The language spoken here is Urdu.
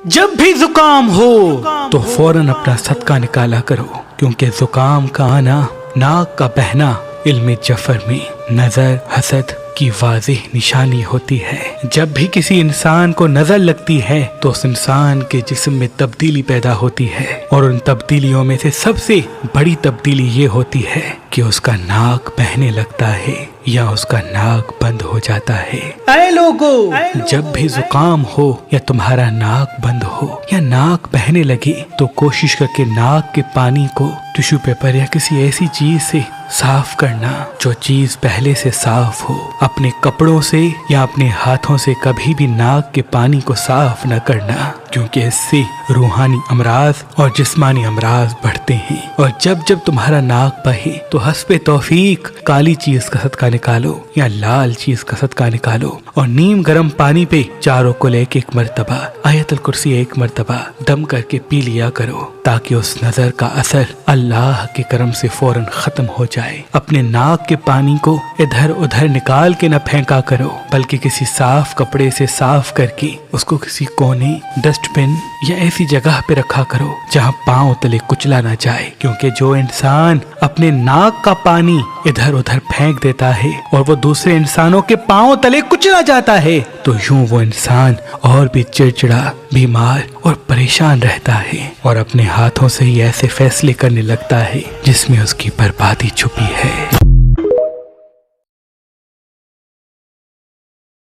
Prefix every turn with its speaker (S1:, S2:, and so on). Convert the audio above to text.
S1: جب بھی زکام ہو تو فوراً اپنا صدقہ نکالا کرو، کیونکہ زکام کا آنا، ناک کا بہنا علم جفر میں نظر حسد کی واضح نشانی ہوتی ہے۔ جب بھی کسی انسان کو نظر لگتی ہے تو اس انسان کے جسم میں تبدیلی پیدا ہوتی ہے، اور ان تبدیلیوں میں سے سب سے بڑی تبدیلی یہ ہوتی ہے کہ اس کا ناک بہنے لگتا ہے یا اس کا ناک بند ہو جاتا ہے۔ اے لوگو، جب بھی زکام ہو یا تمہارا ناک بند ہو یا ناک بہنے لگے تو کوشش کر کے ناک کے پانی کو ٹیشو پیپر یا کسی ایسی چیز سے صاف کرنا جو چیز پہلے سے صاف ہو۔ اپنے کپڑوں سے یا اپنے ہاتھوں سے کبھی بھی ناک کے پانی کو صاف نہ کرنا، کیونکہ اس سے روحانی امراض اور جسمانی امراض بڑھتے ہیں۔ اور جب جب تمہارا ناک بہے تو حسب توفیق کالی چیز کا صدقہ نکالو یا لال چیز کا صدقہ نکالو، اور نیم گرم پانی پہ چاروں کو لے کے ایک مرتبہ آیت الکرسی ایک مرتبہ دم کر کے پی لیا کرو، تاکہ اس نظر کا اثر اللہ کے کرم سے فوراً ختم ہو جائے۔ اپنے ناک کے پانی کو ادھر ادھر نکال کے نہ پھینکا کرو، بلکہ کسی صاف کپڑے سے صاف کر کے اس کو کسی کونے، ڈسٹ بن یا ایسی جگہ پہ رکھا کرو جہاں پاؤں تلے کچلا نہ جائے، کیونکہ جو انسان اپنے ناک کا پانی ادھر ادھر پھینک دیتا ہے اور وہ دوسرے انسانوں کے پاؤں تلے کچلا جاتا ہے تو یوں وہ انسان اور بھی چڑچڑا، بیمار اور پریشان رہتا ہے، اور اپنے ہاتھوں سے ہی ایسے فیصلے کرنے لگتا ہے جس میں اس کی بربادی چھپی ہے۔